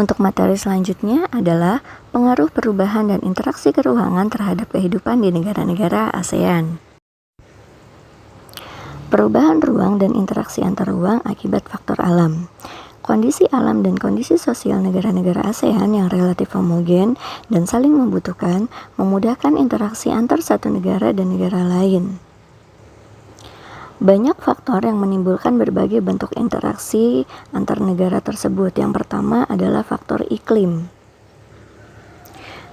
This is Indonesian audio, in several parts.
Untuk materi selanjutnya adalah pengaruh perubahan dan interaksi keruangan terhadap kehidupan di negara-negara ASEAN. Perubahan ruang dan interaksi antar ruang akibat faktor alam. Kondisi alam dan kondisi sosial negara-negara ASEAN yang relatif homogen dan saling membutuhkan memudahkan interaksi antar satu negara dan negara lain. Banyak faktor yang menimbulkan berbagai bentuk interaksi antar negara tersebut. Yang pertama adalah faktor iklim.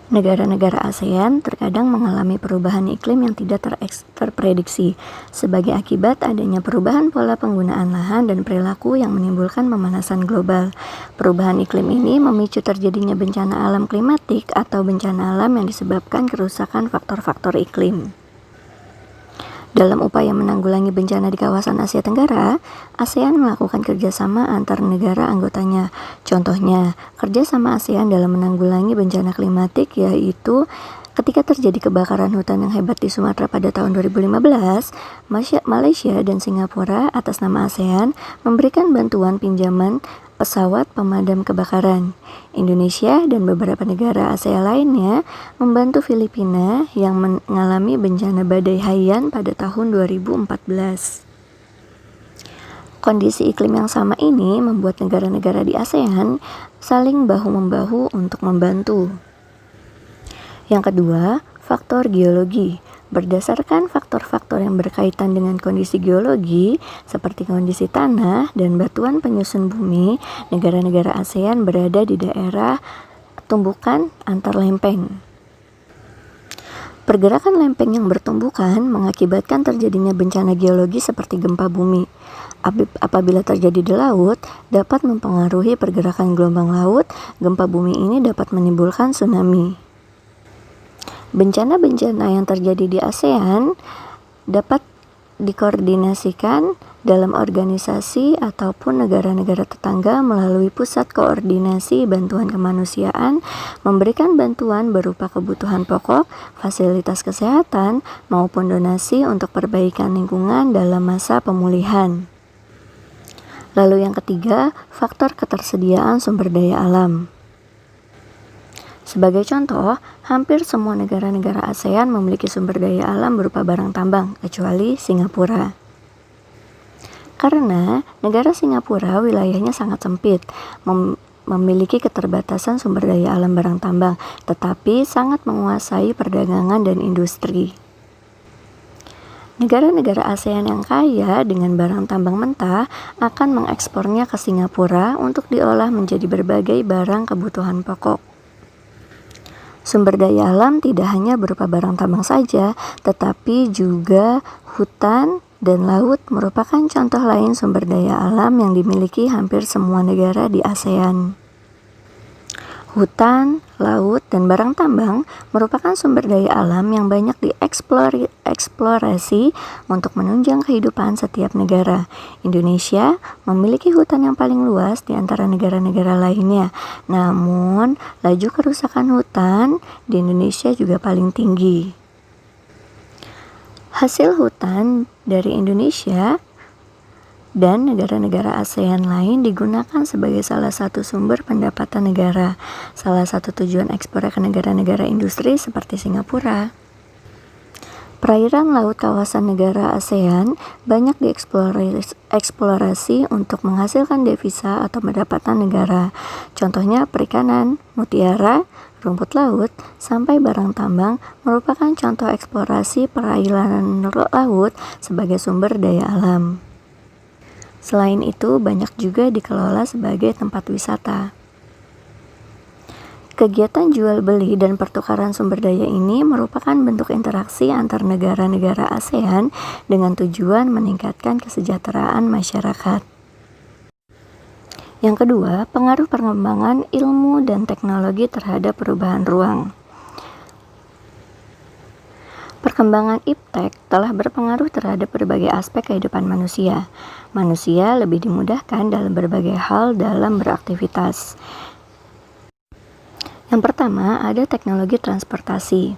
Negara-negara ASEAN terkadang mengalami perubahan iklim yang tidak terprediksi sebagai akibat adanya perubahan pola penggunaan lahan dan perilaku yang menimbulkan pemanasan global. Perubahan iklim ini memicu terjadinya bencana alam klimatik atau bencana alam yang disebabkan kerusakan faktor-faktor iklim. Dalam upaya menanggulangi bencana di kawasan Asia Tenggara, ASEAN melakukan kerjasama antar negara anggotanya. Contohnya, kerjasama ASEAN dalam menanggulangi bencana klimatik yaitu ketika terjadi kebakaran hutan yang hebat di Sumatera pada tahun 2015, Malaysia dan Singapura atas nama ASEAN memberikan bantuan pinjaman pesawat pemadam kebakaran. Indonesia dan beberapa negara ASEAN lainnya membantu Filipina yang mengalami bencana badai Haiyan pada tahun 2014. Kondisi iklim yang sama ini membuat negara-negara di ASEAN saling bahu-membahu untuk membantu. Yang kedua, faktor geologi. Berdasarkan faktor-faktor yang berkaitan dengan kondisi geologi, seperti kondisi tanah dan batuan penyusun bumi, negara-negara ASEAN berada di daerah tumbukan antar lempeng. Pergerakan lempeng yang bertumbukan mengakibatkan terjadinya bencana geologi seperti gempa bumi. Apabila terjadi di laut, dapat mempengaruhi pergerakan gelombang laut. Gempa bumi ini dapat menimbulkan tsunami. Bencana-bencana yang terjadi di ASEAN dapat dikoordinasikan dalam organisasi ataupun negara-negara tetangga melalui pusat koordinasi bantuan kemanusiaan, memberikan bantuan berupa kebutuhan pokok, fasilitas kesehatan, maupun donasi untuk perbaikan lingkungan dalam masa pemulihan. Lalu yang ketiga, faktor ketersediaan sumber daya alam. Sebagai contoh, hampir semua negara-negara ASEAN memiliki sumber daya alam berupa barang tambang, kecuali Singapura. Karena negara Singapura wilayahnya sangat sempit, memiliki keterbatasan sumber daya alam barang tambang, tetapi sangat menguasai perdagangan dan industri. Negara-negara ASEAN yang kaya dengan barang tambang mentah akan mengekspornya ke Singapura untuk diolah menjadi berbagai barang kebutuhan pokok. Sumber daya alam tidak hanya berupa barang tambang saja, tetapi juga hutan dan laut merupakan contoh lain sumber daya alam yang dimiliki hampir semua negara di ASEAN. Hutan, laut, dan barang tambang merupakan sumber daya alam yang banyak dieksplorasi untuk menunjang kehidupan setiap negara. Indonesia memiliki hutan yang paling luas di antara negara-negara lainnya. Namun, laju kerusakan hutan di Indonesia juga paling tinggi. Hasil hutan dari Indonesia dan negara-negara ASEAN lain digunakan sebagai salah satu sumber pendapatan negara, salah satu tujuan ekspor ke negara-negara industri seperti Singapura. Perairan laut kawasan negara ASEAN banyak dieksplorasi untuk menghasilkan devisa atau pendapatan negara. Contohnya perikanan, mutiara, rumput laut, sampai barang tambang merupakan contoh eksplorasi perairan laut sebagai sumber daya alam. Selain itu, banyak juga dikelola sebagai tempat wisata. Kegiatan jual beli dan pertukaran sumber daya ini merupakan bentuk interaksi antar negara-negara ASEAN dengan tujuan meningkatkan kesejahteraan masyarakat. Yang kedua, pengaruh perkembangan ilmu dan teknologi terhadap perubahan ruang. Perkembangan iptek telah berpengaruh terhadap berbagai aspek kehidupan manusia. Manusia lebih dimudahkan dalam berbagai hal dalam beraktivitas. Yang pertama, ada teknologi transportasi.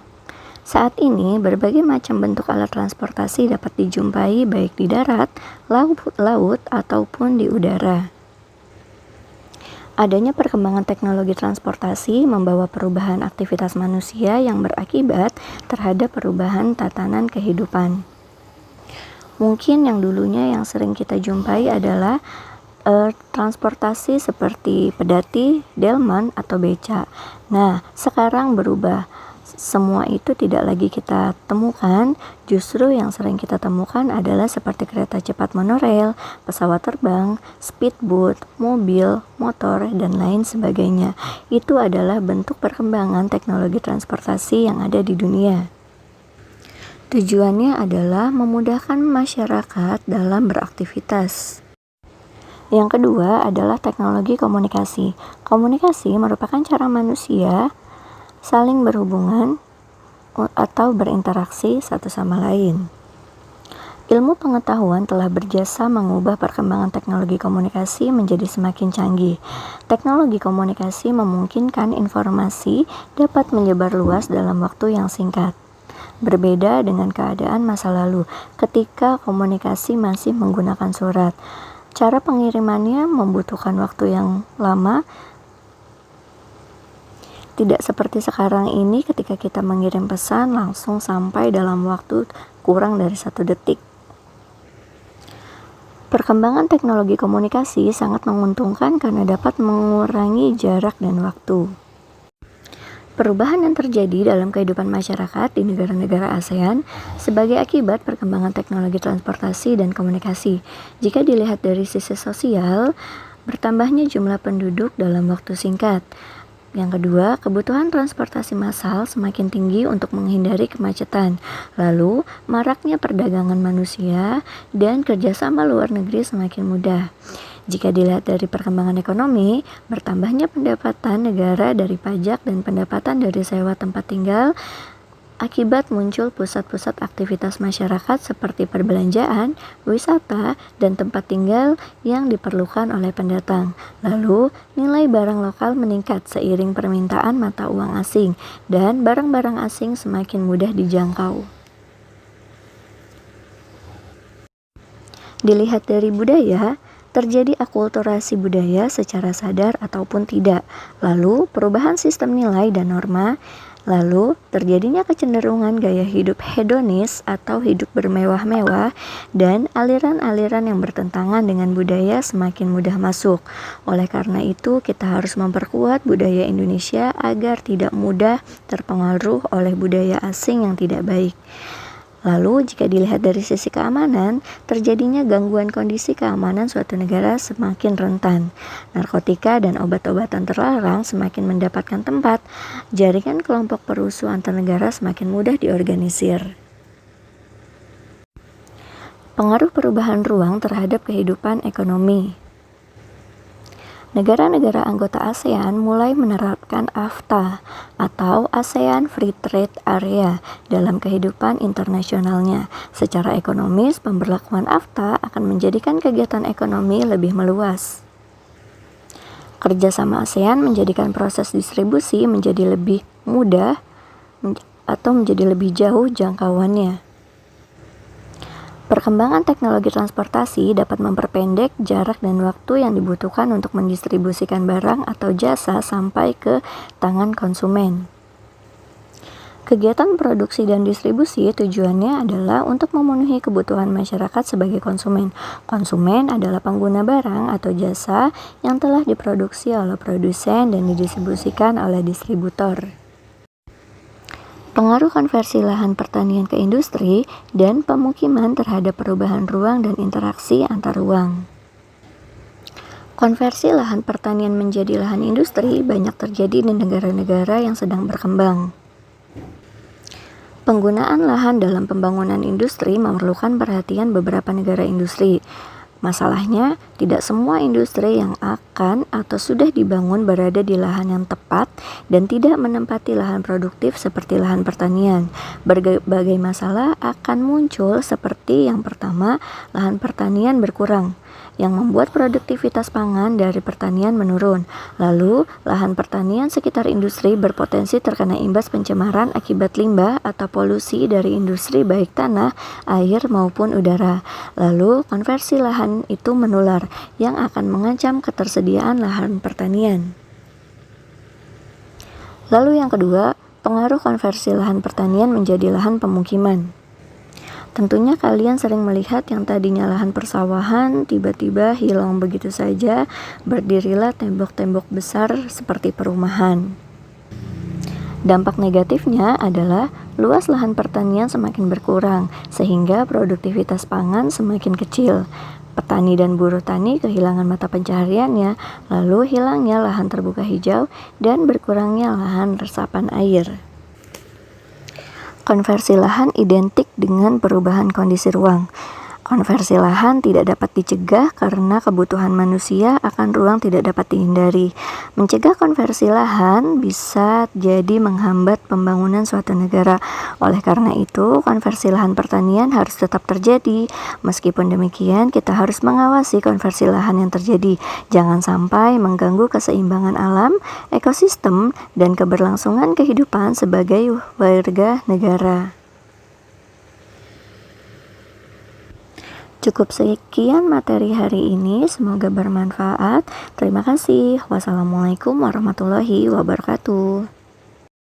Saat ini, berbagai macam bentuk alat transportasi dapat dijumpai baik di darat, laut, ataupun di udara. Adanya perkembangan teknologi transportasi membawa perubahan aktivitas manusia yang berakibat terhadap perubahan tatanan kehidupan. Mungkin yang dulunya yang sering kita jumpai adalah transportasi seperti pedati, delman, atau beca. Nah, sekarang berubah. Semua itu tidak lagi kita temukan, justru yang sering kita temukan adalah seperti kereta cepat monorail, pesawat terbang, speedboat, mobil, motor, dan lain sebagainya. Itu adalah bentuk perkembangan teknologi transportasi yang ada di dunia. Tujuannya adalah memudahkan masyarakat dalam beraktivitas. Yang kedua adalah teknologi komunikasi. Komunikasi merupakan cara manusia saling berhubungan atau berinteraksi satu sama lain. Ilmu pengetahuan telah berjasa mengubah perkembangan teknologi komunikasi menjadi semakin canggih. Teknologi komunikasi memungkinkan informasi dapat menyebar luas dalam waktu yang singkat. Berbeda dengan keadaan masa lalu ketika komunikasi masih menggunakan surat. Cara pengirimannya membutuhkan waktu yang lama, tidak seperti sekarang ini ketika kita mengirim pesan langsung sampai dalam waktu kurang dari 1 detik. Perkembangan teknologi komunikasi sangat menguntungkan karena dapat mengurangi jarak dan waktu. Perubahan yang terjadi dalam kehidupan masyarakat di negara-negara ASEAN sebagai akibat perkembangan teknologi transportasi dan komunikasi. Jika dilihat dari sisi sosial, bertambahnya jumlah penduduk dalam waktu singkat. Yang kedua, kebutuhan transportasi massal semakin tinggi untuk menghindari kemacetan. Lalu, maraknya perdagangan manusia dan kerjasama luar negeri semakin mudah. Jika dilihat dari perkembangan ekonomi, bertambahnya pendapatan negara dari pajak dan pendapatan dari sewa tempat tinggal akibat muncul pusat-pusat aktivitas masyarakat seperti perbelanjaan, wisata, dan tempat tinggal yang diperlukan oleh pendatang. Lalu, nilai barang lokal meningkat seiring permintaan mata uang asing dan barang-barang asing semakin mudah dijangkau. Dilihat dari budaya, terjadi akulturasi budaya secara sadar ataupun tidak, lalu perubahan sistem nilai dan norma, lalu terjadinya kecenderungan gaya hidup hedonis atau hidup bermewah-mewah, dan aliran-aliran yang bertentangan dengan budaya semakin mudah masuk. Oleh karena itu, kita harus memperkuat budaya Indonesia agar tidak mudah terpengaruh oleh budaya asing yang tidak baik. Lalu, jika dilihat dari sisi keamanan, terjadinya gangguan kondisi keamanan suatu negara semakin rentan. Narkotika dan obat-obatan terlarang semakin mendapatkan tempat. Jaringan kelompok perusuh antar negara semakin mudah diorganisir. Pengaruh perubahan ruang terhadap kehidupan ekonomi. Negara-negara anggota ASEAN mulai menerapkan AFTA atau ASEAN Free Trade Area dalam kehidupan internasionalnya. Secara ekonomis, pemberlakuan AFTA akan menjadikan kegiatan ekonomi lebih meluas. Kerjasama ASEAN menjadikan proses distribusi menjadi lebih mudah atau menjadi lebih jauh jangkauannya. Perkembangan teknologi transportasi dapat memperpendek jarak dan waktu yang dibutuhkan untuk mendistribusikan barang atau jasa sampai ke tangan konsumen. Kegiatan produksi dan distribusi tujuannya adalah untuk memenuhi kebutuhan masyarakat sebagai konsumen. Konsumen adalah pengguna barang atau jasa yang telah diproduksi oleh produsen dan didistribusikan oleh distributor. Pengaruh konversi lahan pertanian ke industri dan pemukiman terhadap perubahan ruang dan interaksi antar ruang. Konversi lahan pertanian menjadi lahan industri banyak terjadi di negara-negara yang sedang berkembang. Penggunaan lahan dalam pembangunan industri memerlukan perhatian beberapa negara industri. Masalahnya, tidak semua industri yang akan atau sudah dibangun berada di lahan yang tepat dan tidak menempati lahan produktif seperti lahan pertanian. Berbagai masalah akan muncul seperti yang pertama, lahan pertanian berkurang. yang membuat produktivitas pangan dari pertanian menurun. Lalu, lahan pertanian sekitar industri berpotensi terkena imbas pencemaran akibat limbah atau polusi dari industri baik tanah, air maupun udara. Lalu, konversi lahan itu menular yang akan mengancam ketersediaan lahan pertanian. Lalu yang kedua, pengaruh konversi lahan pertanian menjadi lahan pemukiman. Tentunya kalian sering melihat yang tadinya lahan persawahan tiba-tiba hilang begitu saja, berdirilah tembok-tembok besar seperti perumahan. Dampak negatifnya adalah luas lahan pertanian semakin berkurang, sehingga produktivitas pangan semakin kecil. Petani dan buruh tani kehilangan mata pencahariannya, lalu hilangnya lahan terbuka hijau dan berkurangnya lahan resapan air. Konversi lahan identik dengan perubahan kondisi ruang. Konversi lahan tidak dapat dicegah karena kebutuhan manusia akan ruang tidak dapat dihindari. Mencegah konversi lahan bisa jadi menghambat pembangunan suatu negara. Oleh karena itu, konversi lahan pertanian harus tetap terjadi. Meskipun demikian, kita harus mengawasi konversi lahan yang terjadi. Jangan sampai mengganggu keseimbangan alam, ekosistem, dan keberlangsungan kehidupan sebagai warga negara. Cukup sekian materi hari ini, semoga bermanfaat. Terima kasih. Wassalamualaikum warahmatullahi wabarakatuh.